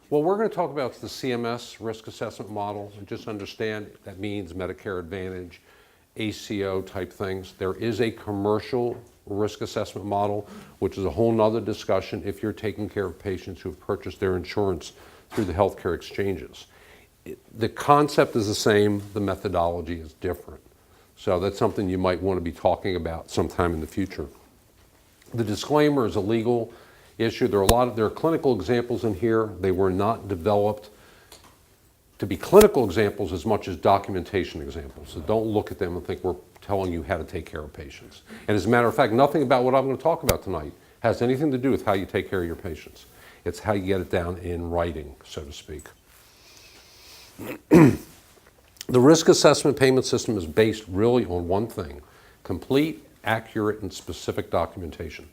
Well, we're going to talk about the CMS risk assessment model, and just understand that means Medicare Advantage, ACO type things. There is a commercial risk assessment model, which is a whole nother discussion if you're taking care of patients who have purchased their insurance through the healthcare exchanges. The concept is the same, the methodology is different. So that's something you might want to be talking about sometime in the future. The disclaimer is a legal issue. There are clinical examples in here. They were not developed to be clinical examples as much as documentation examples. So don't look at them and think we're telling you how to take care of patients. And as a matter of fact, nothing about what I'm going to talk about tonight has anything to do with how you take care of your patients. It's how you get it down in writing, so to speak. The risk assessment payment system is based really on one thing: complete, accurate, and specific documentation.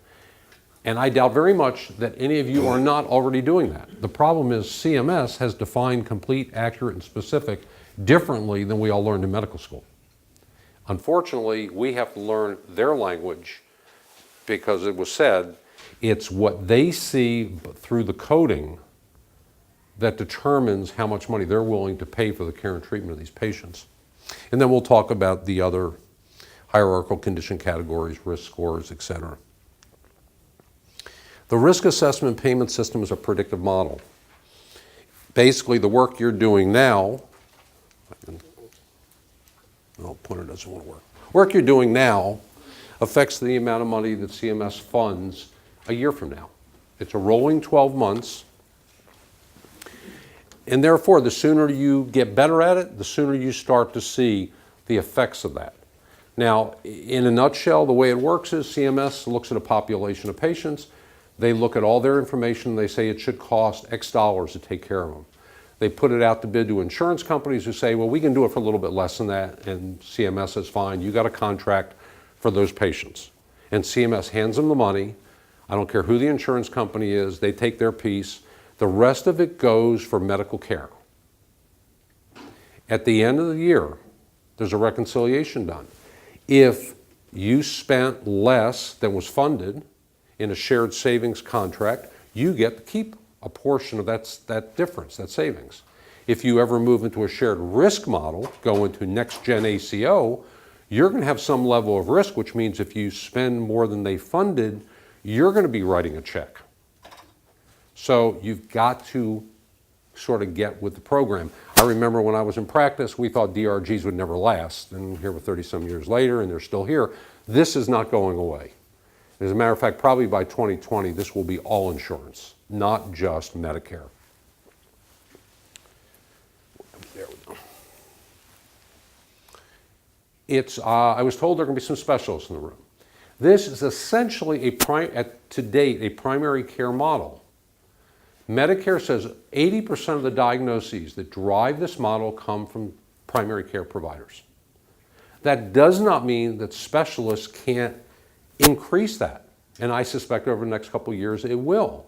And I doubt very much that any of you are not already doing that. The problem is CMS has defined complete, accurate, and specific differently than we all learned in medical school. Unfortunately, we have to learn their language because it was said it's what they see through the coding that determines how much money they're willing to pay for the care and treatment of these patients. And then we'll talk about the other hierarchical condition categories, risk scores, et cetera. The risk assessment payment system is a predictive model. Basically, the work you're doing now, pointer doesn't want to work. Work you're doing now affects the amount of money that CMS funds a year from now. It's a rolling 12 months. And therefore, the sooner you get better at it, the sooner you start to see the effects of that. Now, in a nutshell, the way it works is CMS looks at a population of patients. They look at all their information. They say it should cost X dollars to take care of them. They put it out to bid to insurance companies who say, well, we can do it for a little bit less than that. And CMS says, fine, you got a contract for those patients. And CMS hands them the money. I don't care who the insurance company is. They take their piece. The rest of it goes for medical care. At the end of the year, there's a reconciliation done. If you spent less than was funded in a shared savings contract, you get to keep a portion of that difference, that savings. If you ever move into a shared risk model, go into next-gen ACO, you're going to have some level of risk, which means if you spend more than they funded, you're going to be writing a check. So you've got to sort of get with the program. I remember when I was in practice, we thought DRGs would never last, and here we're 30-some years later, and they're still here. This is not going away. As a matter of fact, probably by 2020, this will be all insurance, not just Medicare. There we go. I was told there are going to be some specialists in the room. This is essentially, to date, a primary care model. Medicare says 80% of the diagnoses that drive this model come from primary care providers. That does not mean that specialists can't increase that. And I suspect over the next couple of years it will.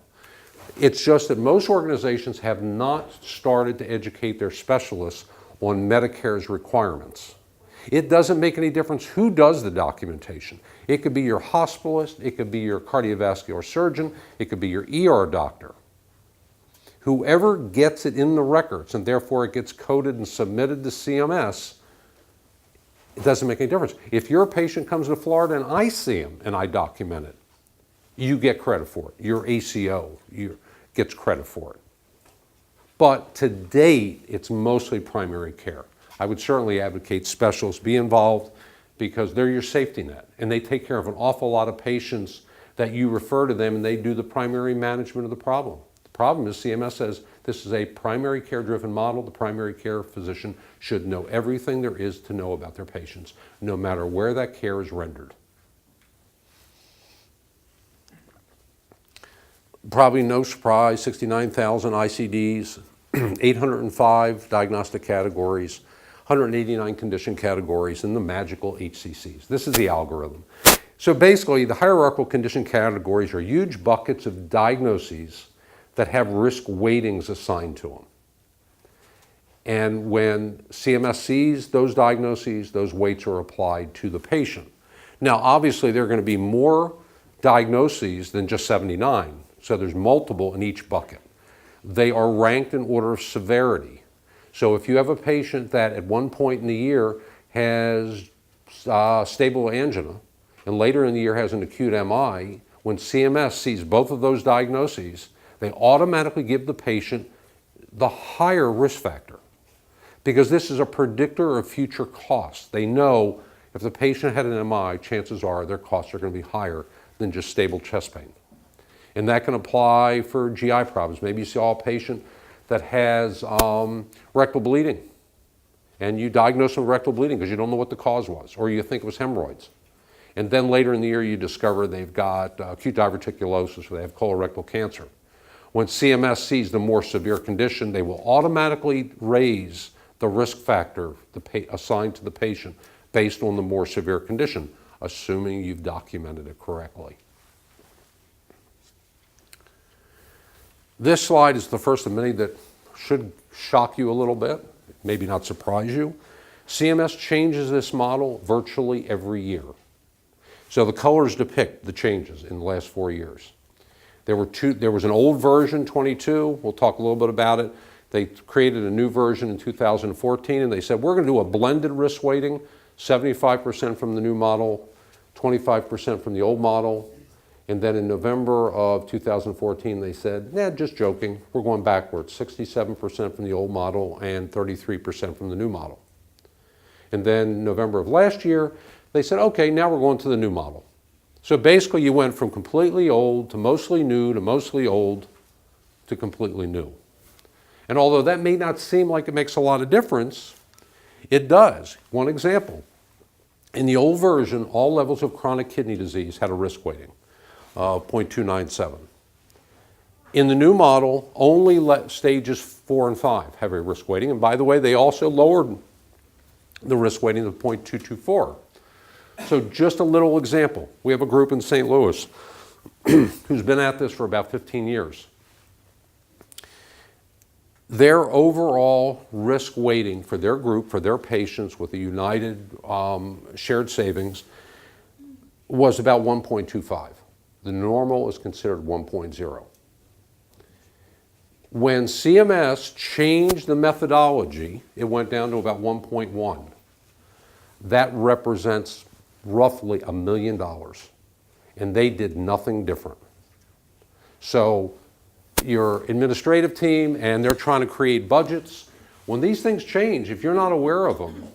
It's just that most organizations have not started to educate their specialists on Medicare's requirements. It doesn't make any difference who does the documentation. It could be your hospitalist, it could be your cardiovascular surgeon, it could be your ER doctor. Whoever gets it in the records, and therefore it gets coded and submitted to CMS, it doesn't make any difference. If your patient comes to Florida and I see him and I document it, you get credit for it. Your ACO gets credit for it. But to date, it's mostly primary care. I would certainly advocate specialists be involved because they're your safety net, and they take care of an awful lot of patients that you refer to them and they do the primary management of the problem. The problem is CMS says this is a primary care driven model. The primary care physician should know everything there is to know about their patients, no matter where that care is rendered. Probably no surprise, 69,000 ICDs, 805 diagnostic categories, 189 condition categories, and the magical HCCs. This is the algorithm. So basically, the hierarchical condition categories are huge buckets of diagnoses that have risk weightings assigned to them. And when CMS sees those diagnoses, those weights are applied to the patient. Now, obviously, there are going to be more diagnoses than just 79, so there's multiple in each bucket. They are ranked in order of severity. So if you have a patient that at one point in the year has stable angina and later in the year has an acute MI, when CMS sees both of those diagnoses, they automatically give the patient the higher risk factor because this is a predictor of future costs. They know if the patient had an MI, chances are their costs are going to be higher than just stable chest pain. And that can apply for GI problems. Maybe you saw a patient that has rectal bleeding, and you diagnose them with rectal bleeding because you don't know what the cause was, or you think it was hemorrhoids. And then later in the year, you discover they've got acute diverticulosis, or they have colorectal cancer. When CMS sees the more severe condition, they will automatically raise the risk factor assigned to the patient based on the more severe condition, assuming you've documented it correctly. This slide is the first of many that should shock you a little bit, maybe not surprise you. CMS changes this model virtually every year. So the colors depict the changes in the last 4 years. There was an old version, 22, we'll talk a little bit about it. They created a new version in 2014 and they said, we're going to do a blended risk weighting, 75% from the new model, 25% from the old model. And then in November of 2014, they said, nah, just joking, we're going backwards, 67% from the old model and 33% from the new model. And then November of last year, they said, okay, now we're going to the new model. So basically you went from completely old to mostly new to mostly old to completely new. And although that may not seem like it makes a lot of difference, it does. One example, in the old version, all levels of chronic kidney disease had a risk weighting of 0.297. In the new model, only stages 4 and 5 have a risk weighting. And by the way, they also lowered the risk weighting to 0.224. So just a little example. We have a group in St. Louis who's been at this for about 15 years. Their overall risk weighting for their group, for their patients with the United shared savings was about 1.25. The normal is considered 1.0. When CMS changed the methodology, it went down to about 1.1. That represents roughly $1 million, and they did nothing different. So your administrative team, and they're trying to create budgets. When these things change, if you're not aware of them,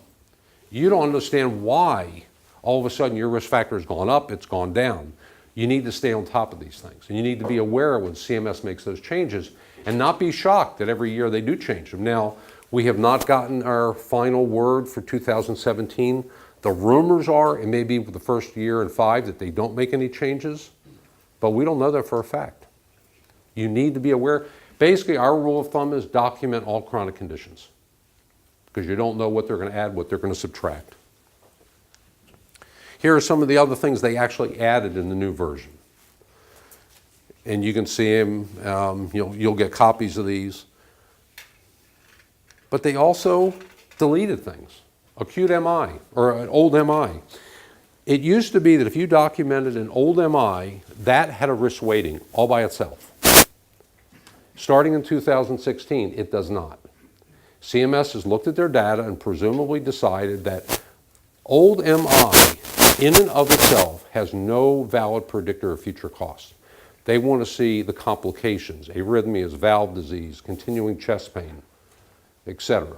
you don't understand why all of a sudden your risk factor has gone up, it's gone down. You need to stay on top of these things, and you need to be aware when CMS makes those changes and not be shocked that every year they do change them. Now, we have not gotten our final word for 2017. The rumors are it may be the first year in 5 that they don't make any changes, but we don't know that for a fact. You need to be aware. Basically, our rule of thumb is document all chronic conditions because you don't know what they're going to add, what they're going to subtract. Here are some of the other things they actually added in the new version. And you can see them, you'll get copies of these. But they also deleted things. Acute MI, or an old MI. It used to be that if you documented an old MI, that had a risk weighting all by itself. Starting in 2016, it does not. CMS has looked at their data and presumably decided that old MI in and of itself has no valid predictor of future costs. They want to see the complications, arrhythmias, valve disease, continuing chest pain, etc.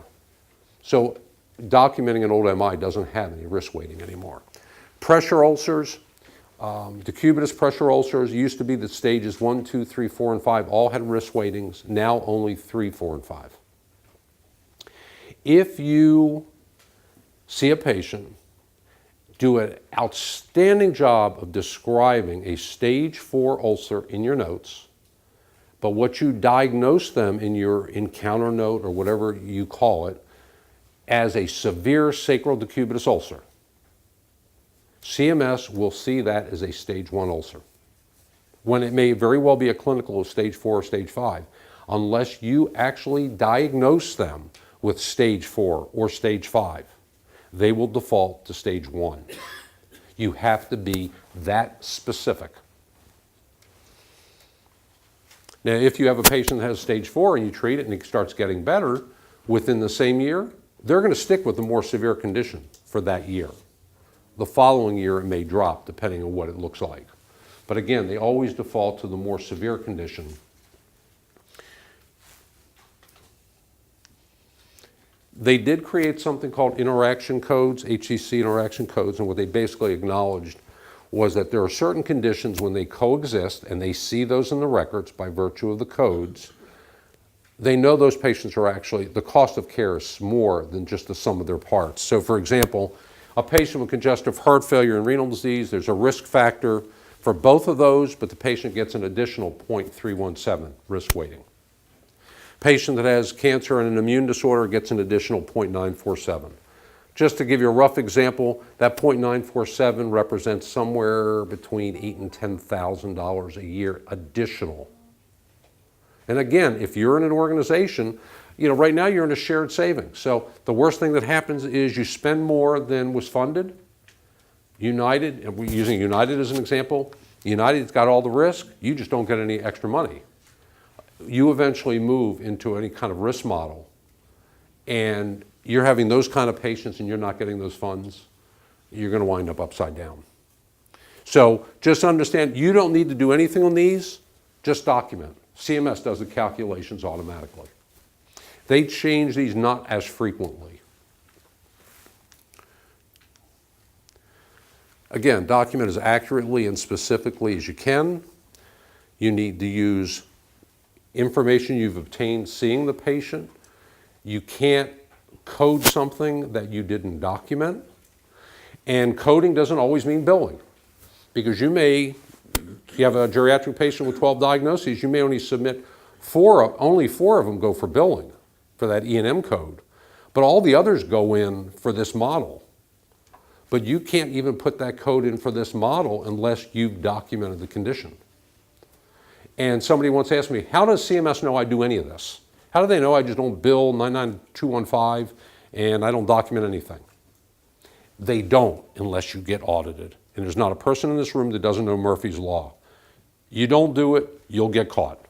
So documenting an old MI doesn't have any risk weighting anymore. Pressure ulcers, decubitus pressure ulcers used to be the stages 1, 2, 3, 4, and 5 all had risk weightings. Now only 3, 4, and 5. If you see a patient, do an outstanding job of describing a stage 4 ulcer in your notes, but what you diagnose them in your encounter note or whatever you call it as a severe sacral decubitus ulcer, CMS will see that as a stage 1 ulcer, when it may very well be a clinical of stage 4 or stage 5, unless you actually diagnose them with stage 4 or stage 5. They will default to stage 1. You have to be that specific. Now, if you have a patient that has stage 4 and you treat it and it starts getting better within the same year, they're going to stick with the more severe condition for that year. The following year, it may drop depending on what it looks like. But again, they always default to the more severe condition. They did create something called interaction codes, HCC interaction codes, and what they basically acknowledged was that there are certain conditions when they coexist, and they see those in the records by virtue of the codes, they know those patients are actually, the cost of care is more than just the sum of their parts. So for example, a patient with congestive heart failure and renal disease, there's a risk factor for both of those, but the patient gets an additional 0.317 risk weighting. Patient that has cancer and an immune disorder gets an additional 0.947. Just to give you a rough example, that 0.947 represents somewhere between $8,000 and $10,000 a year additional. And again, if you're in an organization, right now you're in a shared savings. So the worst thing that happens is you spend more than was funded. United, and we're using United as an example, United's got all the risk, you just don't get any extra money. You eventually move into any kind of risk model, and you're having those kind of patients and you're not getting those funds, you're going to wind up upside down. So just understand, you don't need to do anything on these, just document. CMS does the calculations automatically. They change these not as frequently. Again, document as accurately and specifically as you can. You need to use information you've obtained seeing the patient. You can't code something that you didn't document. And coding doesn't always mean billing, because if you have a geriatric patient with 12 diagnoses, you may only submit only four of them go for billing for that E&M code, but all the others go in for this model. But you can't even put that code in for this model unless you've documented the condition. And somebody once asked me, how does CMS know I do any of this? How do they know I just don't bill 99215 and I don't document anything? They don't unless you get audited. And there's not a person in this room that doesn't know Murphy's Law. You don't do it, you'll get caught.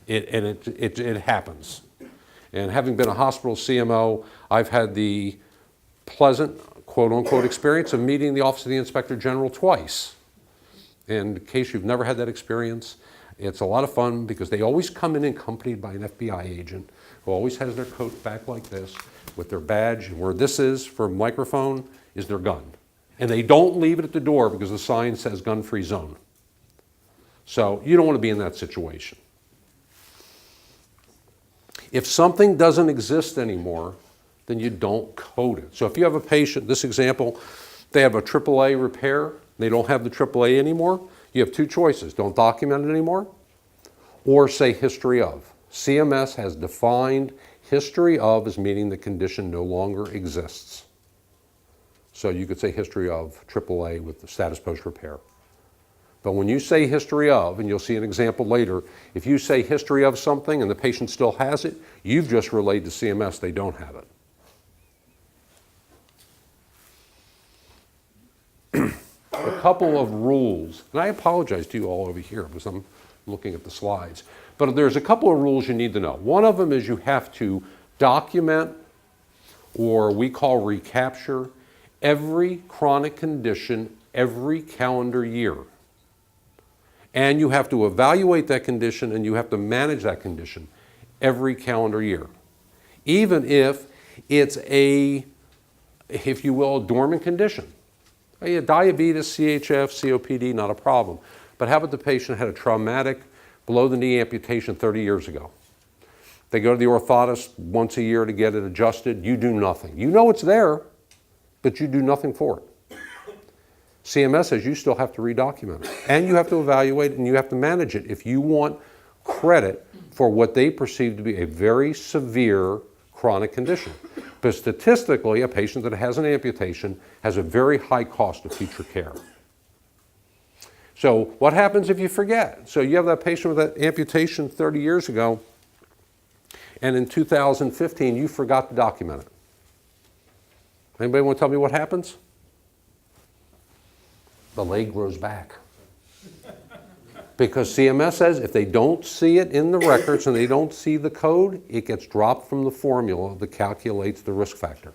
It happens. And having been a hospital CMO, I've had the pleasant, quote unquote, experience of meeting the Office of the Inspector General twice. And in case you've never had that experience, it's a lot of fun because they always come in accompanied by an FBI agent who always has their coat back like this with their badge, and where this is for a microphone is their gun. And they don't leave it at the door because the sign says gun-free zone. So you don't want to be in that situation. If something doesn't exist anymore, then you don't code it. So if you have a patient, this example, they have a AAA repair, they don't have the AAA anymore, you have two choices: don't document it anymore, or say history of. CMS has defined history of as meaning the condition no longer exists. So you could say history of AAA with the status post repair. But when you say history of, and you'll see an example later, if you say history of something and the patient still has it, you've just relayed to CMS they don't have it. A couple of rules, and I apologize to you all over here because I'm looking at the slides, but there's a couple of rules you need to know. One of them is you have to document, or we call recapture, every chronic condition every calendar year. And you have to evaluate that condition and you have to manage that condition every calendar year. Even if it's if you will, a dormant condition. Diabetes, CHF, COPD, not a problem. But how about the patient had a traumatic below-the-knee amputation 30 years ago? They go to the orthotist once a year to get it adjusted. You do nothing. You know it's there, but you do nothing for it. CMS says you still have to redocument it. And you have to evaluate it and you have to manage it if you want credit for what they perceive to be a very severe chronic condition. But statistically, a patient that has an amputation has a very high cost of future care. So what happens if you forget? So you have that patient with that amputation 30 years ago, and in 2015 you forgot to document it. Anybody want to tell me what happens? The leg grows back. Because CMS says if they don't see it in the records and they don't see the code, it gets dropped from the formula that calculates the risk factor.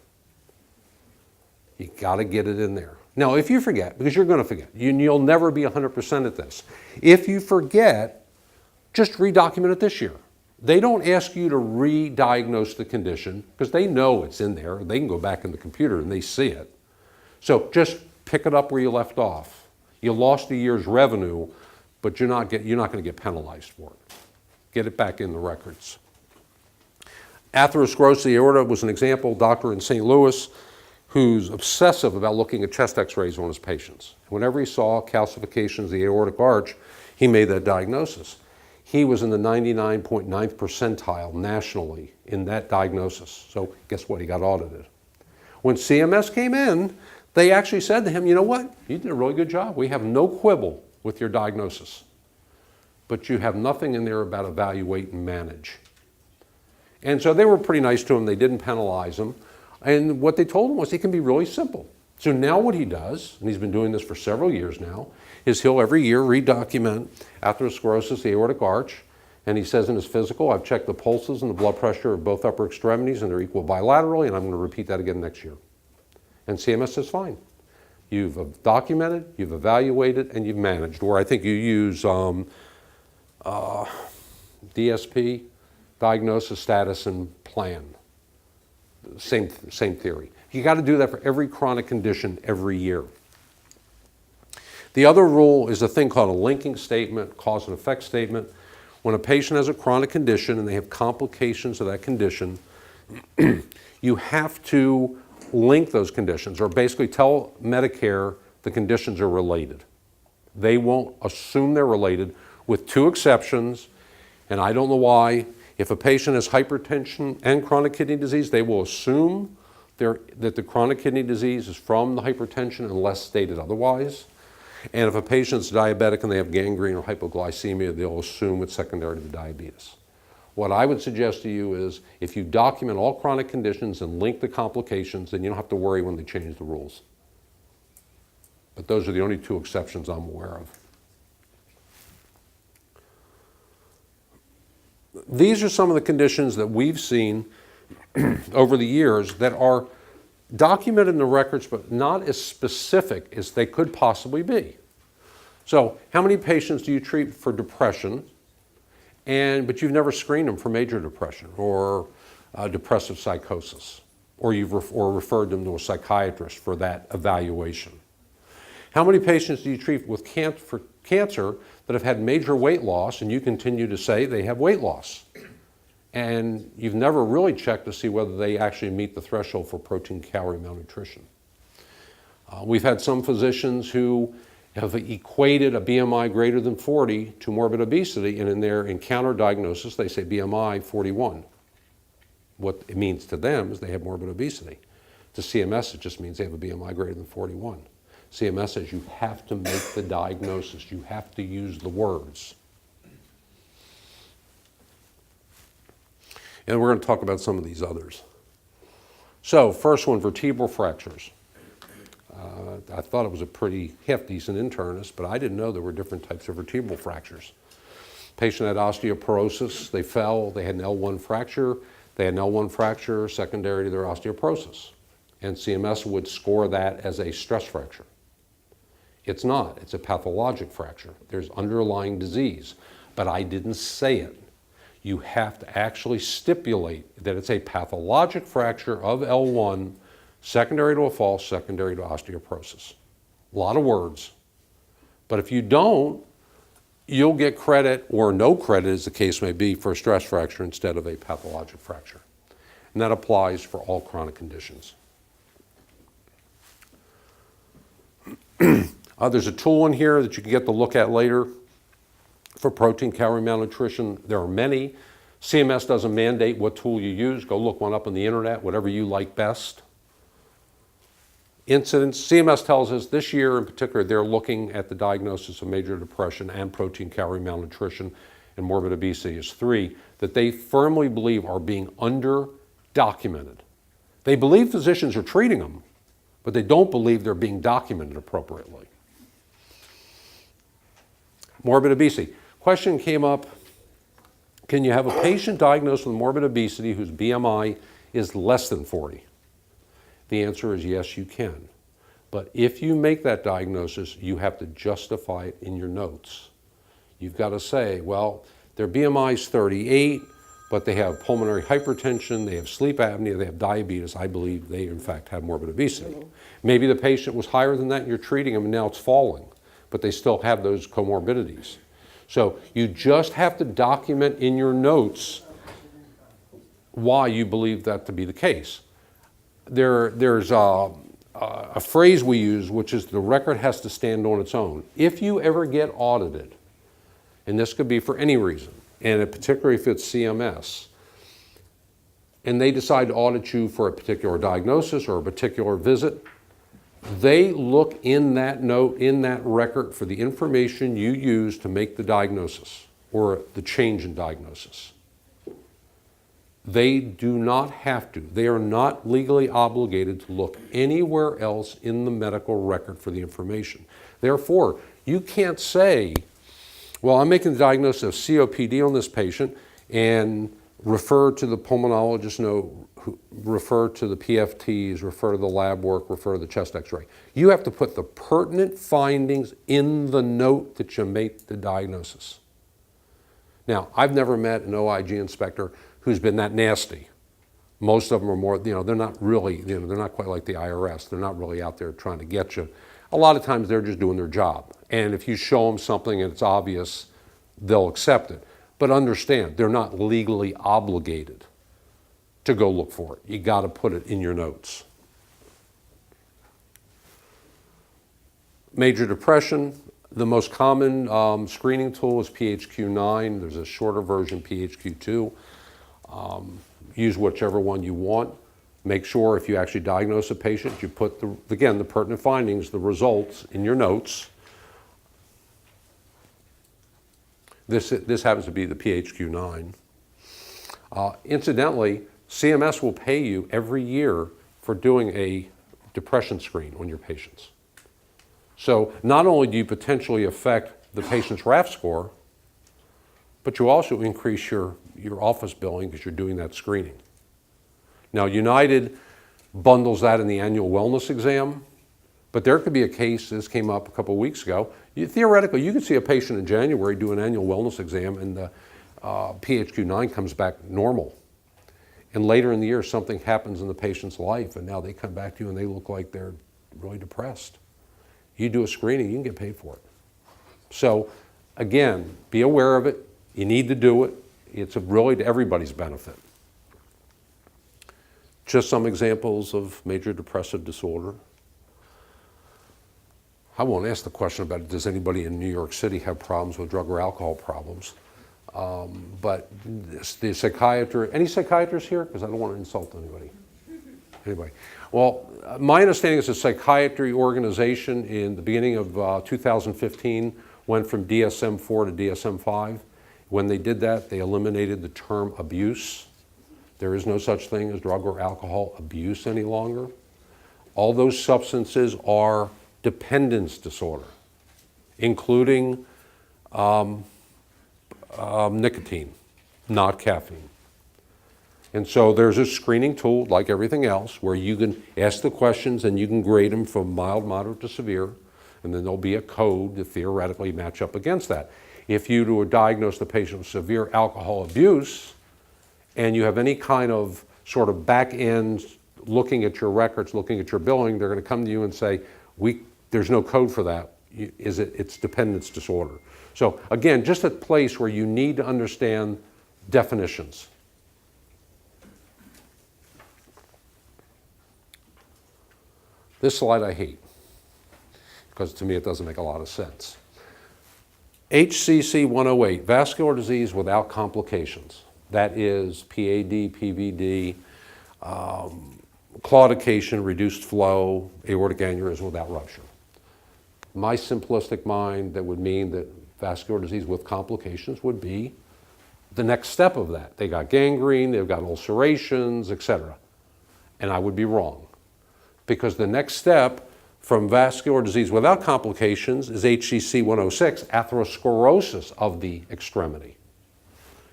You got to get it in there. Now, if you forget, because you're going to forget, you'll never be 100% at this. If you forget, just redocument it this year. They don't ask you to re-diagnose the condition because they know it's in there. They can go back in the computer and they see it. So just pick it up where you left off. You lost a year's revenue, but you're not going to get penalized for it. Get it back in the records. Atherosclerosis of the aorta was an example. Doctor in St. Louis who's obsessive about looking at chest x-rays on his patients. Whenever he saw calcifications of the aortic arch, he made that diagnosis. He was in the 99.9th percentile nationally in that diagnosis. So guess what? He got audited. When CMS came in, they actually said to him, you know what? You did a really good job. We have no quibble with your diagnosis. But you have nothing in there about evaluate and manage. And so they were pretty nice to him. They didn't penalize him. And what they told him was it can be really simple. So now what he does, and he's been doing this for several years now, is he'll every year redocument atherosclerosis of the aortic arch. And he says in his physical, I've checked the pulses and the blood pressure of both upper extremities and they're equal bilaterally, and I'm going to repeat that again next year. And CMS says, fine. You've documented, you've evaluated, and you've managed. Or I think you use DSP, diagnosis, status, and plan. Same theory. You got to do that for every chronic condition every year. The other rule is a thing called a linking statement, cause and effect statement. When a patient has a chronic condition and they have complications of that condition, you have to link those conditions, or basically tell Medicare the conditions are related. They won't assume they're related, with two exceptions, and I don't know why. If a patient has hypertension and chronic kidney disease, they will assume that the chronic kidney disease is from the hypertension unless stated otherwise. And if a patient's diabetic and they have gangrene or hypoglycemia, they'll assume it's secondary to the diabetes. What I would suggest to you is if you document all chronic conditions and link the complications, then you don't have to worry when they change the rules. But those are the only two exceptions I'm aware of. These are some of the conditions that we've seen over the years that are documented in the records, but not as specific as they could possibly be. So how many patients do you treat for depression, but you've never screened them for major depression or depressive psychosis, or you've referred them to a psychiatrist for that evaluation? How many patients do you treat with for cancer that have had major weight loss and you continue to say they have weight loss? And you've never really checked to see whether they actually meet the threshold for protein-calorie malnutrition. We've had some physicians who have equated a BMI greater than 40 to morbid obesity, and in their encounter diagnosis, they say BMI 41. What it means to them is they have morbid obesity. To CMS, it just means they have a BMI greater than 41. CMS says you have to make the diagnosis. You have to use the words. And we're going to talk about some of these others. So, first one, vertebral fractures. I thought it was a pretty half-decent internist, but I didn't know there were different types of vertebral fractures. Patient had osteoporosis. They fell. They had an L1 fracture. They had an L1 fracture secondary to their osteoporosis. And CMS would score that as a stress fracture. It's not. It's a pathologic fracture. There's underlying disease. But I didn't say it. You have to actually stipulate that it's a pathologic fracture of L1 secondary to a fall, secondary to osteoporosis. A lot of words. But if you don't, you'll get credit or no credit, as the case may be, for a stress fracture instead of a pathologic fracture. And that applies for all chronic conditions. There's a tool in here that you can get to look at later for protein-calorie malnutrition. There are many. CMS doesn't mandate what tool you use. Go look one up on the internet, whatever you like best. Incidence, CMS tells us this year in particular, they're looking at the diagnosis of major depression and protein-calorie malnutrition and morbid obesity as 3 that they firmly believe are being under-documented. They believe physicians are treating them, but they don't believe they're being documented appropriately. Morbid obesity. Question came up, can you have a patient diagnosed with morbid obesity whose BMI is less than 40? The answer is yes, you can. But if you make that diagnosis, you have to justify it in your notes. You've got to say, well, their BMI is 38, but they have pulmonary hypertension, they have sleep apnea, they have diabetes. I believe they, in fact, have morbid obesity. Maybe the patient was higher than that and you're treating them and now it's falling, but they still have those comorbidities. So you just have to document in your notes why you believe that to be the case. There's a phrase we use, which is the record has to stand on its own. If you ever get audited, and this could be for any reason, and particularly if it's CMS, and they decide to audit you for a particular diagnosis or a particular visit, they look in that note, in that record, for the information you use to make the diagnosis or the change in diagnosis. They do not have to. They are not legally obligated to look anywhere else in the medical record for the information. Therefore, you can't say, well, I'm making the diagnosis of COPD on this patient and refer to the pulmonologist note, refer to the PFTs, refer to the lab work, refer to the chest x-ray. You have to put the pertinent findings in the note that you make the diagnosis. Now, I've never met an OIG inspector who's been that nasty. Most of them are more, they're not really, they're not quite like the IRS. They're not really out there trying to get you. A lot of times they're just doing their job. And if you show them something and it's obvious, they'll accept it. But understand, they're not legally obligated to go look for it. You got to put it in your notes. Major depression, the most common screening tool is PHQ-9. There's a shorter version, PHQ-2. Use whichever one you want. Make sure if you actually diagnose a patient, you put, again, the pertinent findings, the results in your notes. This happens to be the PHQ-9. Incidentally, CMS will pay you every year for doing a depression screen on your patients. So not only do you potentially affect the patient's RAF score, but you also increase your office billing because you're doing that screening. Now, United bundles that in the annual wellness exam, but there could be a case, this came up a couple of weeks ago, theoretically you could see a patient in January do an annual wellness exam and the PHQ-9 comes back normal. And later in the year, something happens in the patient's life, and now they come back to you and they look like they're really depressed. You do a screening, you can get paid for it. So, again, be aware of it. You need to do it. It's really to everybody's benefit. Just some examples of major depressive disorder. I won't ask the question about does anybody in New York City have problems with drug or alcohol problems. But the psychiatrist, any psychiatrists here? Because I don't want to insult anybody. Anybody. Well, my understanding is the psychiatry organization in the beginning of 2015 went from DSM-4 to DSM-5. When they did that, they eliminated the term abuse. There is no such thing as drug or alcohol abuse any longer. All those substances are dependence disorder, including nicotine, not caffeine. And so there's a screening tool, like everything else, where you can ask the questions and you can grade them from mild, moderate to severe, and then there'll be a code to theoretically match up against that. If you were to diagnose the patient with severe alcohol abuse, and you have any kind of sort of back end looking at your records, looking at your billing, they're going to come to you and say, there's no code for that. It's dependence disorder. So again, just a place where you need to understand definitions. This slide I hate, because to me it doesn't make a lot of sense. HCC 108, vascular disease without complications. That is PAD, PVD, claudication, reduced flow, aortic aneurysm without rupture. My simplistic mind, that would mean that vascular disease with complications would be the next step of that. They got gangrene, they've got ulcerations, etc. And I would be wrong. Because the next step from vascular disease without complications is HCC 106, atherosclerosis of the extremity.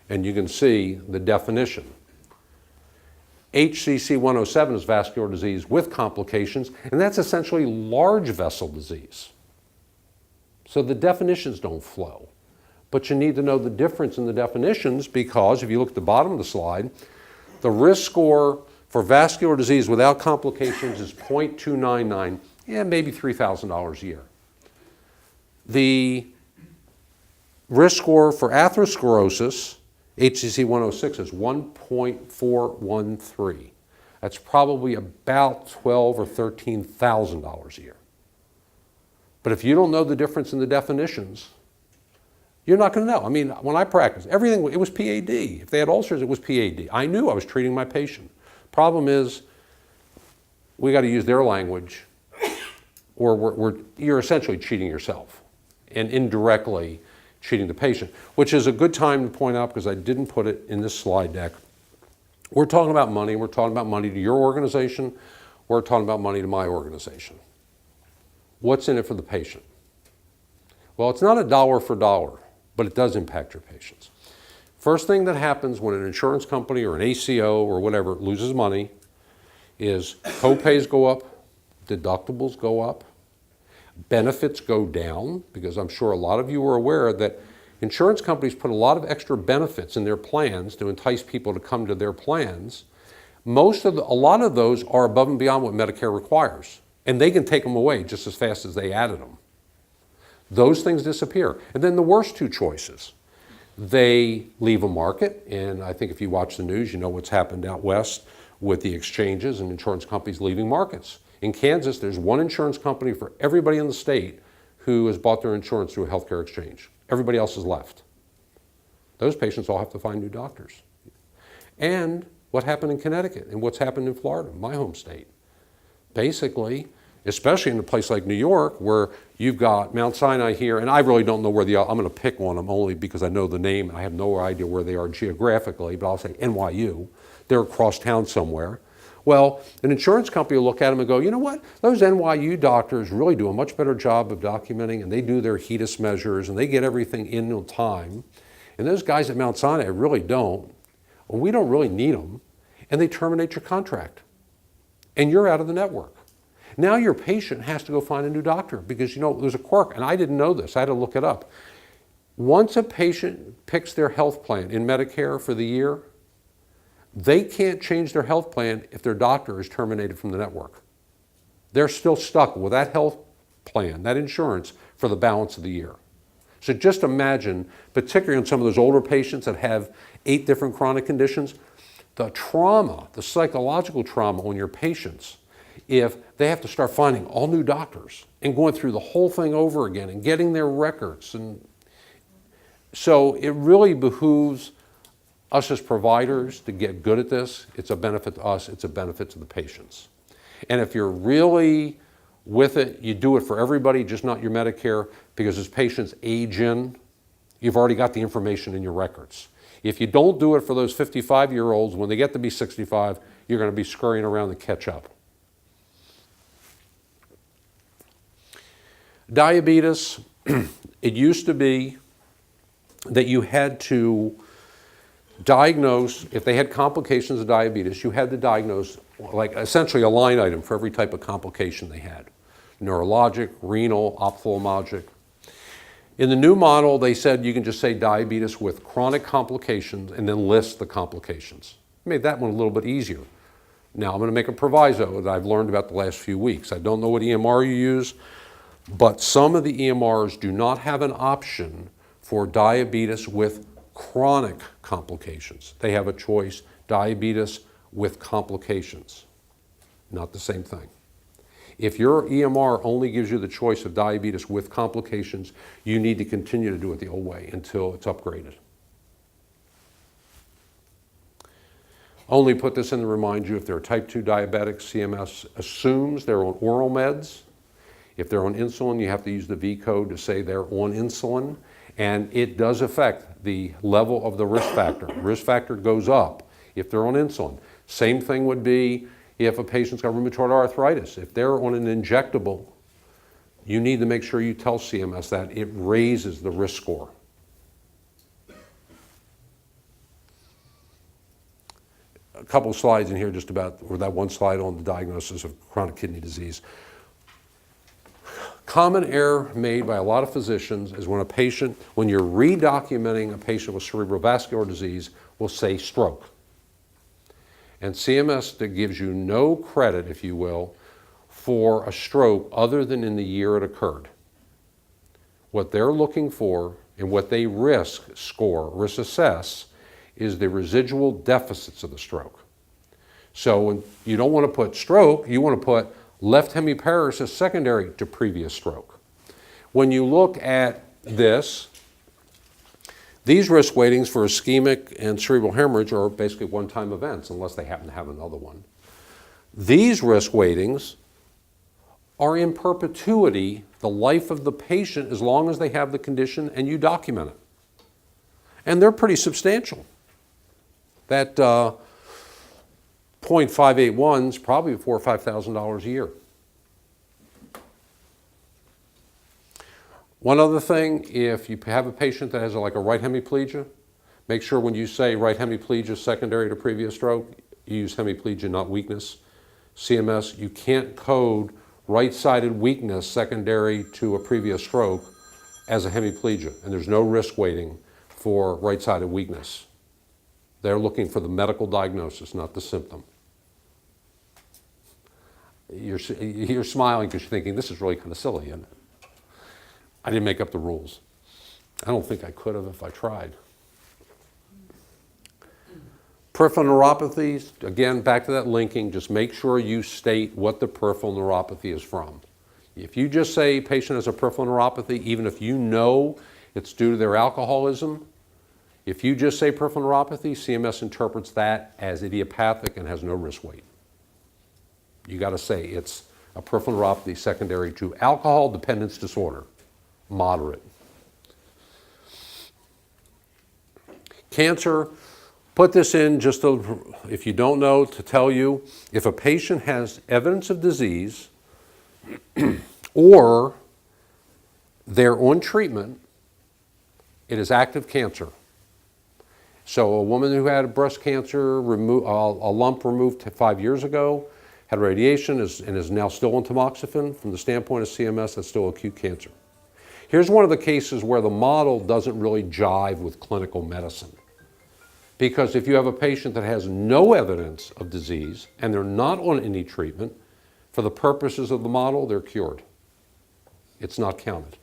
And you can see the definition. HCC 107 is vascular disease with complications, and that's essentially large vessel disease. So the definitions don't flow. But you need to know the difference in the definitions, because if you look at the bottom of the slide, the risk score for vascular disease without complications is 0.299, maybe $3,000 a year. The risk score for atherosclerosis, HCC 106, is 1.413. That's probably about $12,000 or $13,000 a year. But if you don't know the difference in the definitions, you're not going to know. I mean, when I practiced, everything, it was PAD. If they had ulcers, it was PAD. I knew I was treating my patient. Problem is, we got to use their language, or you're essentially cheating yourself and indirectly cheating the patient, which is a good time to point out, because I didn't put it in this slide deck. We're talking about money. We're talking about money to your organization. We're talking about money to my organization. What's in it for the patient? Well, it's not a dollar for dollar, but it does impact your patients. First thing that happens when an insurance company or an ACO or whatever loses money is co-pays go up, deductibles go up, benefits go down, because I'm sure a lot of you are aware that insurance companies put a lot of extra benefits in their plans to entice people to come to their plans. A lot of those are above and beyond what Medicare requires, and they can take them away just as fast as they added them. Those things disappear. And then the worst two choices. They leave a market, and I think if you watch the news, you know what's happened out west with the exchanges and insurance companies leaving markets. In Kansas, there's one insurance company for everybody in the state who has bought their insurance through a healthcare exchange. Everybody else has left. Those patients all have to find new doctors. And what happened in Connecticut and what's happened in Florida, my home state. Basically, especially in a place like New York, where you've got Mount Sinai here, and I really don't know where I'm going to pick on them only because I know the name. I have no idea where they are geographically, but I'll say NYU. They're across town somewhere. Well, an insurance company will look at them and go, you know what? Those NYU doctors really do a much better job of documenting, and they do their HEDIS measures, and they get everything in on time. And those guys at Mount Sinai really don't. Well, we don't really need them. And they terminate your contract. And you're out of the network. Now your patient has to go find a new doctor because, you know, there's a quirk, and I didn't know this. I had to look it up. Once a patient picks their health plan in Medicare for the year, they can't change their health plan if their doctor is terminated from the network. They're still stuck with that health plan, that insurance, for the balance of the year. So just imagine, particularly on some of those older patients that have 8 different chronic conditions, the trauma, the psychological trauma on your patients if they have to start finding all new doctors and going through the whole thing over again and getting their records. And so it really behooves us as providers to get good at this. It's a benefit to us, it's a benefit to the patients. And if you're really with it, you do it for everybody, just not your Medicare, because as patients age in, you've already got the information in your records. If you don't do it for those 55-year-olds, when they get to be 65, you're going to be scurrying around to catch up. Diabetes, it used to be that you had to diagnose, if they had complications of diabetes, you had to diagnose like essentially a line item for every type of complication they had. Neurologic, renal, ophthalmologic. In the new model, they said you can just say diabetes with chronic complications and then list the complications. Made that one a little bit easier. Now I'm going to make a proviso that I've learned about the last few weeks. I don't know what EMR you use, but some of the EMRs do not have an option for diabetes with chronic complications. They have a choice, diabetes with complications. Not the same thing. If your EMR only gives you the choice of diabetes with complications, you need to continue to do it the old way until it's upgraded. Only put this in to remind you, if they're type 2 diabetics, CMS assumes they're on oral meds. If they're on insulin, you have to use the V code to say they're on insulin, and it does affect the level of the risk factor. Risk factor goes up if they're on insulin. Same thing would be if a patient's got rheumatoid arthritis. If they're on an injectable you need to make sure you tell CMS that it raises the risk score. A couple of slides in here just about, or that one slide on the diagnosis of chronic kidney disease. Common error made by a lot of physicians is when you're redocumenting a patient with cerebral vascular disease, will say stroke. And CMS that gives you no credit, if you will, for a stroke other than in the year it occurred. What they're looking for and what they risk assess, is the residual deficits of the stroke. So when you don't want to put stroke, you want to put left hemiparesis secondary to previous stroke. When you look at this, these risk weightings for ischemic and cerebral hemorrhage are basically one-time events, unless they happen to have another one. These risk weightings are in perpetuity the life of the patient as long as they have the condition and you document it. And they're pretty substantial. That 0.581 is probably $4,000 or $5,000 a year. One other thing, if you have a patient that has like a right hemiplegia, make sure when you say right hemiplegia secondary to previous stroke, you use hemiplegia, not weakness. CMS, you can't code right-sided weakness secondary to a previous stroke as a hemiplegia, and there's no risk weighting for right-sided weakness. They're looking for the medical diagnosis, not the symptom. You're smiling because you're thinking, this is really kind of silly, isn't it? I didn't make up the rules. I don't think I could have if I tried. Peripheral neuropathies, again, back to that linking, just make sure you state what the peripheral neuropathy is from. If you just say patient has a peripheral neuropathy, even if you know it's due to their alcoholism, if you just say peripheral neuropathy, CMS interprets that as idiopathic and has no risk weight. You got to say it's a peripheral neuropathy secondary to alcohol dependence disorder, moderate. Cancer, put this in just if you don't know, to tell you if a patient has evidence of disease or they're on treatment, it is active cancer. So a woman who had breast cancer, a lump removed 5 years ago, had radiation and is now still on tamoxifen, from the standpoint of CMS, that's still acute cancer. Here's one of the cases where the model doesn't really jive with clinical medicine. Because if you have a patient that has no evidence of disease and they're not on any treatment, for the purposes of the model, they're cured. It's not counted.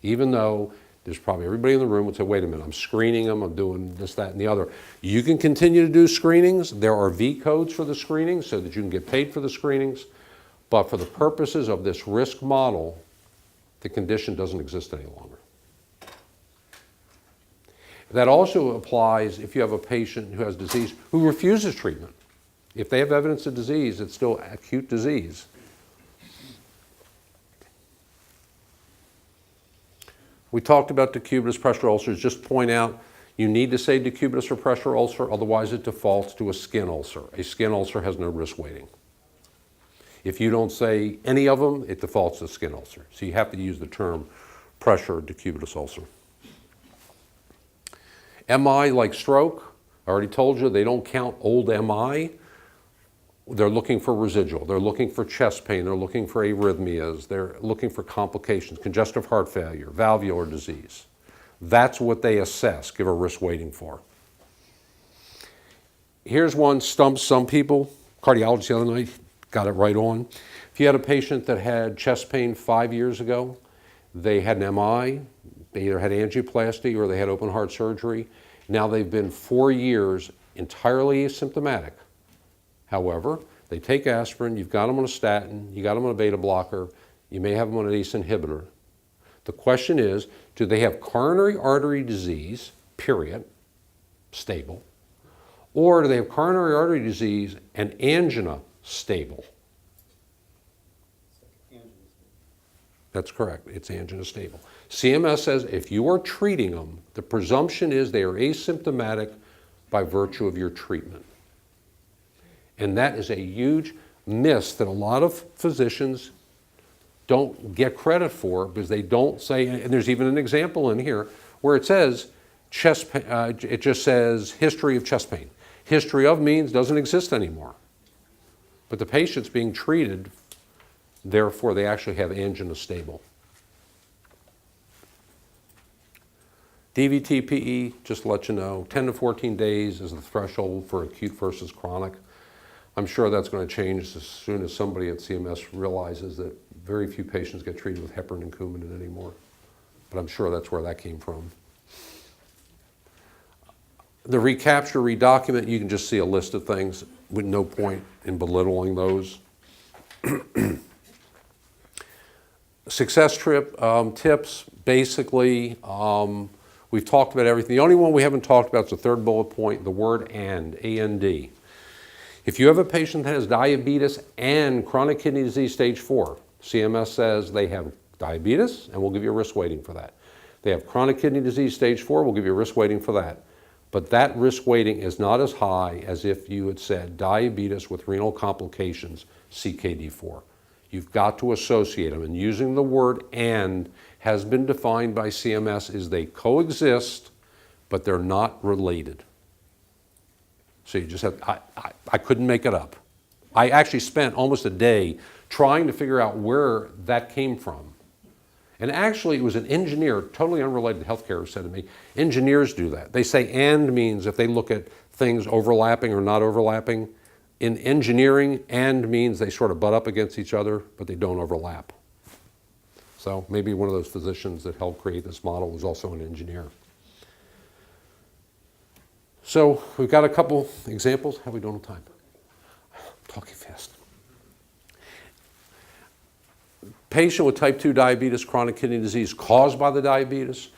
Even though there's probably everybody in the room would say, wait a minute, I'm screening them, I'm doing this, that, and the other. You can continue to do screenings. There are V codes for the screenings so that you can get paid for the screenings. But for the purposes of this risk model, the condition doesn't exist any longer. That also applies if you have a patient who has disease who refuses treatment. If they have evidence of disease, it's still acute disease. We talked about decubitus pressure ulcers. Just point out, you need to say decubitus or pressure ulcer, otherwise it defaults to a skin ulcer. A skin ulcer has no risk weighting. If you don't say any of them, it defaults to skin ulcer. So you have to use the term pressure decubitus ulcer. MI, like stroke, I already told you, they don't count old MI. They're looking for residual. They're looking for chest pain. They're looking for arrhythmias. They're looking for complications, congestive heart failure, valvular disease. That's what they assess, give a risk weighting for. Here's one stumps some people. Cardiologist the other night got it right on. If you had a patient that had chest pain 5 years ago, they had an MI, they either had angioplasty or they had open heart surgery. Now they've been 4 years entirely asymptomatic. However, they take aspirin, you've got them on a statin, you got them on a beta blocker, you may have them on an ACE inhibitor. The question is, do they have coronary artery disease, period, stable, or do they have coronary artery disease and angina, stable? That's correct, it's angina stable. CMS says if you are treating them, the presumption is they are asymptomatic by virtue of your treatment. And that is a huge miss that a lot of physicians don't get credit for because they don't say, and there's even an example in here where it says chest pain, it just says history of chest pain. History of means doesn't exist anymore. But the patient's being treated, therefore they actually have angina stable. DVT-PE, just to let you know, 10 to 14 days is the threshold for acute versus chronic. I'm sure that's going to change as soon as somebody at CMS realizes that very few patients get treated with heparin and Coumadin anymore. But I'm sure that's where that came from. The recapture, redocument, you can just see a list of things with no point in belittling those. Success trip tips, basically, we've talked about everything. The only one we haven't talked about is the third bullet point, the word and, A-N-D. If you have a patient that has diabetes and chronic kidney disease stage 4, CMS says they have diabetes and we'll give you a risk weighting for that. They have chronic kidney disease stage 4, we'll give you a risk weighting for that. But that risk weighting is not as high as if you had said diabetes with renal complications, CKD4. You've got to associate them, and using the word and has been defined by CMS as they coexist, but they're not related. So you just have, I couldn't make it up. I actually spent almost a day trying to figure out where that came from. And actually, it was an engineer, totally unrelated to healthcare, who said to me, engineers do that. They say and means if they look at things overlapping or not overlapping. In engineering, and means they sort of butt up against each other, but they don't overlap. So maybe one of those physicians that helped create this model was also an engineer. So we've got a couple examples. How are we doing on time? I'm talking fast. Patient with type 2 diabetes, chronic kidney disease caused by the diabetes.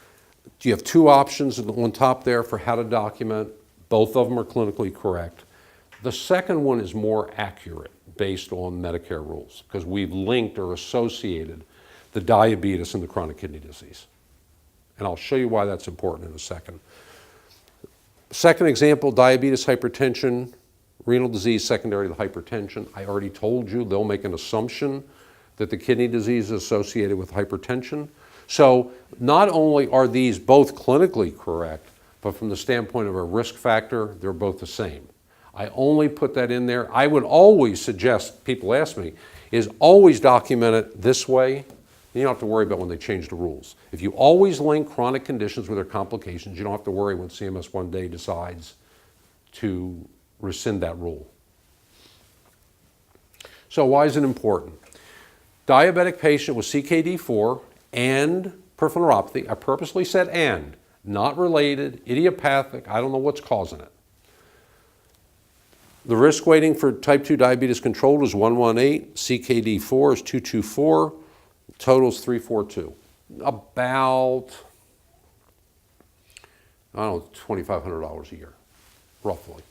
You have two options on top there for how to document. Both of them are clinically correct. The second one is more accurate based on Medicare rules because we've linked or associated the diabetes and the chronic kidney disease. And I'll show you why that's important in a second. Second example, diabetes, hypertension, renal disease secondary to hypertension. I already told you they'll make an assumption that the kidney disease is associated with hypertension. So not only are these both clinically correct, but from the standpoint of a risk factor, they're both the same. I only put that in there. I would always suggest, people ask me, is always document it this way. You don't have to worry about when they change the rules. If you always link chronic conditions with their complications, you don't have to worry when CMS one day decides to rescind that rule. So why is it important? Diabetic patient with CKD4 and peripheral neuropathy, I purposely said and, not related, idiopathic, I don't know what's causing it. The risk weighting for type 2 diabetes controlled is 118, CKD4 is 224, total is 342. About, I don't know, $2,500 a year, roughly.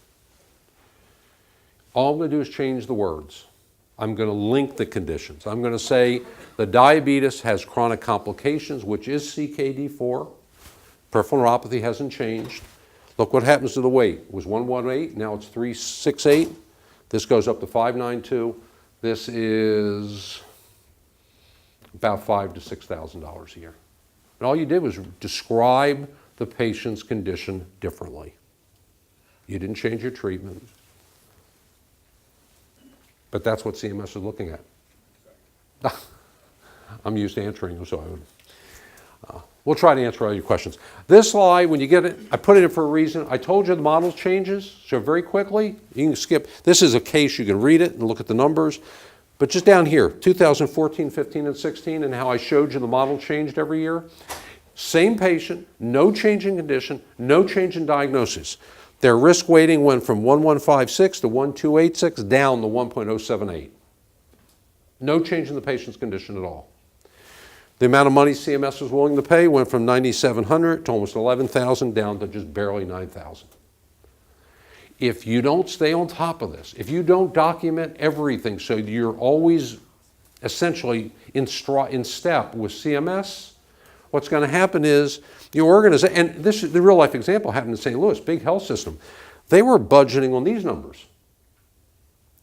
All I'm going to do is change the words. I'm going to link the conditions. I'm going to say the diabetes has chronic complications, which is CKD4. Peripheral neuropathy hasn't changed. Look what happens to the weight. It was 118, now it's 368. This goes up to 592. This is about $5,000 to $6,000 a year. And all you did was describe the patient's condition differently. You didn't change your treatment. But that's what CMS is looking at. I'm used to answering them, so I would. We'll try to answer all your questions. This slide, when you get it, I put it in for a reason. I told you the model changes, so very quickly, you can skip. This is a case, you can read it and look at the numbers. But just down here, 2014, 15, and 16, and how I showed you the model changed every year. Same patient, no change in condition, no change in diagnosis. Their risk weighting went from 1156 to 1286 down to 1.078. No change in the patient's condition at all. The amount of money CMS was willing to pay went from $9,700 to almost $11,000 down to just barely $9,000. If you don't stay on top of this, if you don't document everything so you're always essentially in step with CMS, what's going to happen is your organization, and this is the real life example happened in St. Louis, big health system. They were budgeting on these numbers.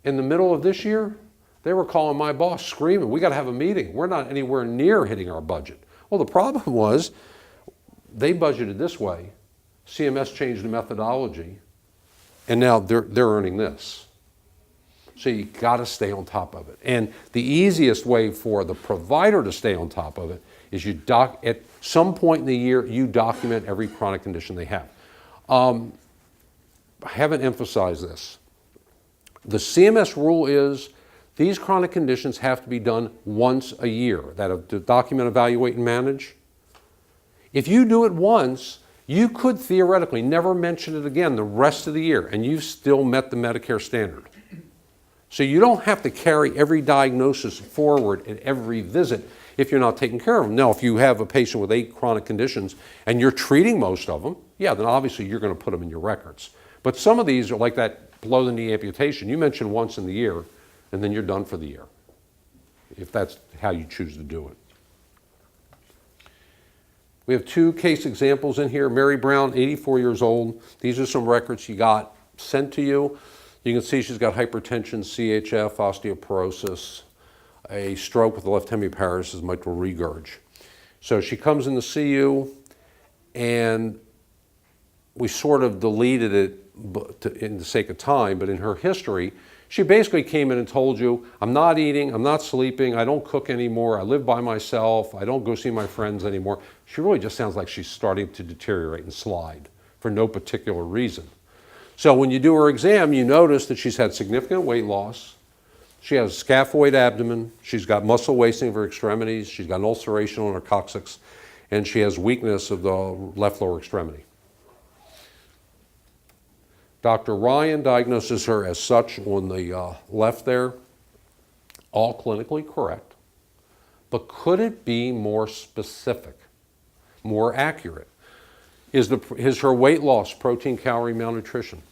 In the middle of this year, They were calling my boss screaming, we got to have a meeting. We're not anywhere near hitting our budget. Well, the problem was they budgeted this way. CMS changed the methodology, and now they're earning this. So you got to stay on top of it. And the easiest way for the provider to stay on top of it is at some point in the year, you document every chronic condition they have. I haven't emphasized this. The CMS rule is these chronic conditions have to be done once a year, that document, evaluate, and manage. If you do it once, you could theoretically never mention it again the rest of the year, and you've still met the Medicare standard. So you don't have to carry every diagnosis forward at every visit if you're not taking care of them. Now, if you have a patient with 8 chronic conditions and you're treating most of them, yeah, then obviously you're going to put them in your records. But some of these are like that below-the-knee amputation. You mention once in the year, and then you're done for the year, if that's how you choose to do it. We have 2 case examples in here. Mary Brown, 84 years old. These are some records she got sent to you. You can see she's got hypertension, CHF, osteoporosis, a stroke with the left hemiparesis, mitral regurg. So she comes in to see you, and we sort of deleted it in the sake of time, but in her history, she basically came in and told you, I'm not eating, I'm not sleeping, I don't cook anymore, I live by myself, I don't go see my friends anymore. She really just sounds like she's starting to deteriorate and slide for no particular reason. So when you do her exam, you notice that she's had significant weight loss, she has a scaphoid abdomen, she's got muscle wasting of her extremities, she's got an ulceration on her coccyx, and she has weakness of the left lower extremity. Dr. Ryan diagnoses her as such on the left there, all clinically correct, but could it be more specific, more accurate? Is her weight loss protein, calorie, malnutrition?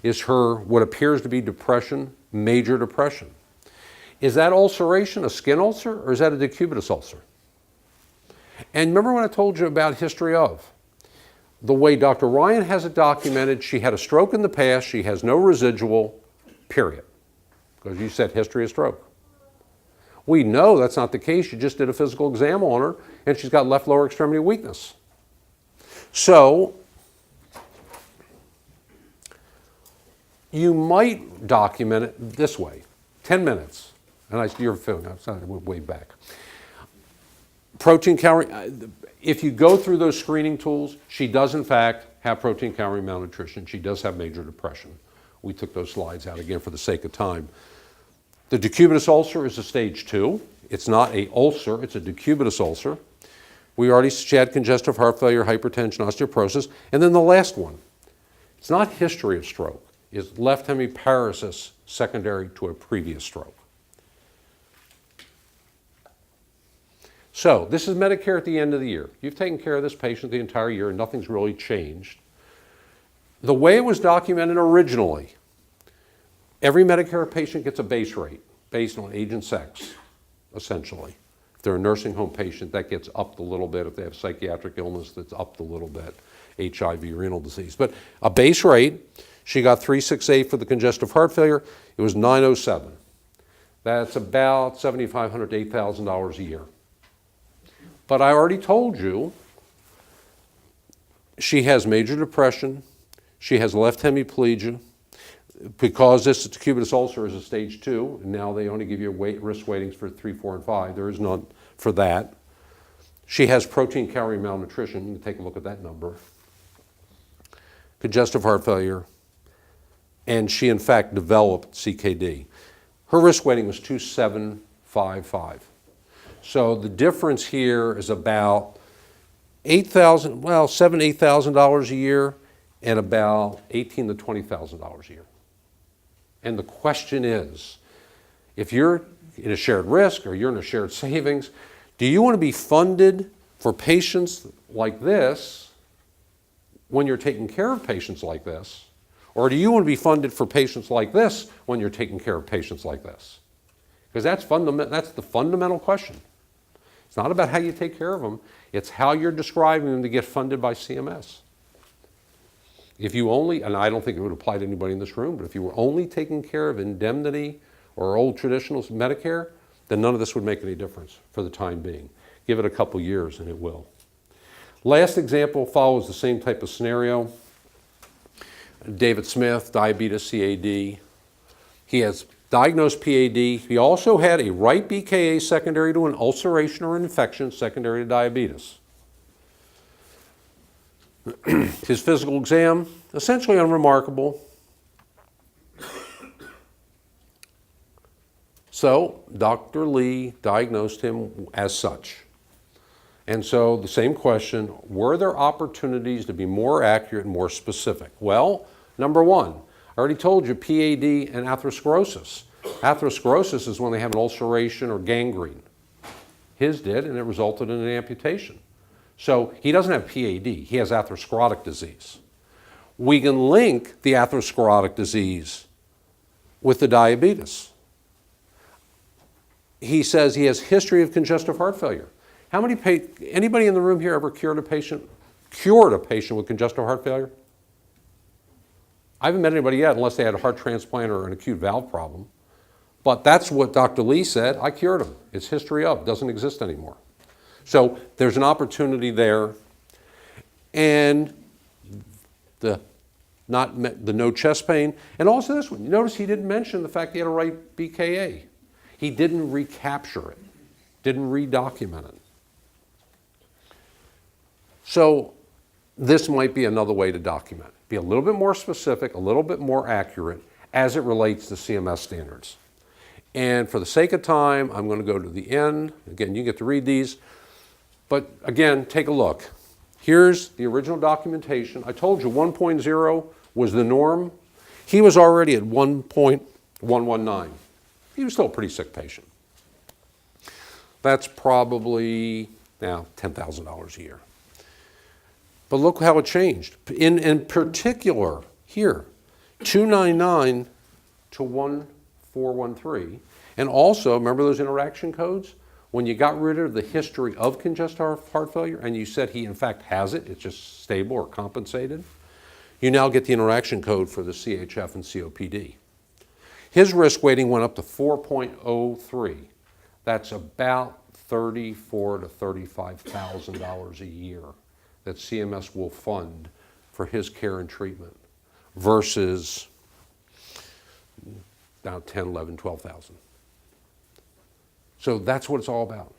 Is her what appears to be depression, major depression? Is that ulceration a skin ulcer, or is that a decubitus ulcer? And remember when I told you about history of? The way Dr. Ryan has it documented, she had a stroke in the past, she has no residual, period. Because you said history of stroke. We know that's not the case. You just did a physical exam on her, and she's got left lower extremity weakness. So, you might document it this way, 10 minutes. And you're feeling, I'm way back. Protein, calorie, if you go through those screening tools, she does in fact have protein, calorie, malnutrition. She does have major depression. We took those slides out again for the sake of time. The decubitus ulcer is a stage 2. It's not an ulcer, it's a decubitus ulcer. She had congestive heart failure, hypertension, osteoporosis. And then the last one, it's not history of stroke, it's left hemiparesis secondary to a previous stroke. So this is Medicare at the end of the year. You've taken care of this patient the entire year and nothing's really changed. The way it was documented originally, every Medicare patient gets a base rate based on age and sex, essentially. If they're a nursing home patient, that gets upped a little bit. If they have psychiatric illness, that's upped a little bit, HIV, renal disease. But a base rate, she got 368 for the congestive heart failure. It was 907. That's about $7,500 to $8,000 a year. But I already told you she has major depression, she has left hemiplegia. Because this decubitus ulcer is a stage 2, and now they only give you risk weightings for 3, 4, and 5. There is none for that. She has protein, calorie, malnutrition. You can take a look at that number. Congestive heart failure. And she, in fact, developed CKD. Her risk weighting was 2,755. So the difference here is about $7,000 to $8,000 a year and about $18,000 to $20,000 a year. And the question is, if you're in a shared risk or you're in a shared savings, do you want to be funded for patients like this when you're taking care of patients like this? Or do you want to be funded for patients like this when you're taking care of patients like this? Because that's the fundamental question. It's not about how you take care of them, it's how you're describing them to get funded by CMS. If you only, and I don't think it would apply to anybody in this room, but if you were only taking care of indemnity or old traditional Medicare, then none of this would make any difference for the time being. Give it a couple years and it will. Last example follows the same type of scenario. David Smith, diabetes, CAD. He has diagnosed PAD. He also had a right BKA secondary to an ulceration or an infection secondary to diabetes. His physical exam, essentially unremarkable. So Dr. Lee diagnosed him as such. And so the same question, were there opportunities to be more accurate and more specific? Well, number one, I already told you PAD and atherosclerosis. Atherosclerosis is when they have an ulceration or gangrene. His did, and it resulted in an amputation. So he doesn't have PAD, he has atherosclerotic disease. We can link the atherosclerotic disease with the diabetes. He says he has history of congestive heart failure. Anybody in the room here ever cured a patient with congestive heart failure? I haven't met anybody yet unless they had a heart transplant or an acute valve problem. But that's what Dr. Lee said. I cured him. It's history of, doesn't exist anymore. So there's an opportunity there. And the no chest pain. And also this one. You notice he didn't mention the fact he had a right BKA. He didn't recapture it, didn't redocument it. So this might be another way to document. Be a little bit more specific, a little bit more accurate as it relates to CMS standards. And for the sake of time, I'm going to go to the end. Again, you get to read these. But again, take a look. Here's the original documentation. I told you 1.0 was the norm. He was already at 1.119. He was still a pretty sick patient. That's probably now $10,000 a year. But look how it changed. In particular, here, 299 to 1413. And also, remember those interaction codes? When you got rid of the history of congestive heart failure and you said he in fact has it, it's just stable or compensated, you now get the interaction code for the CHF and COPD. His risk weighting went up to 4.03. That's about $34,000 to $35,000 a year that CMS will fund for his care and treatment versus now 10, 11, 12,000. So that's what it's all about.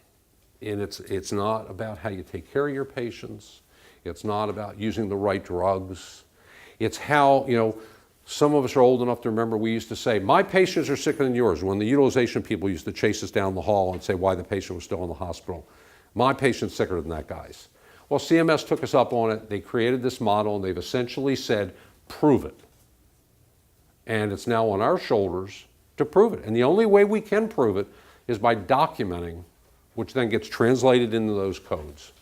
And it's not about how you take care of your patients. It's not about using the right drugs. It's how, some of us are old enough to remember we used to say, my patients are sicker than yours, when the utilization people used to chase us down the hall and say why the patient was still in the hospital. My patient's sicker than that guy's. Well, CMS took us up on it. They created this model, and they've essentially said, prove it. And it's now on our shoulders to prove it. And the only way we can prove it is by documenting, which then gets translated into those codes.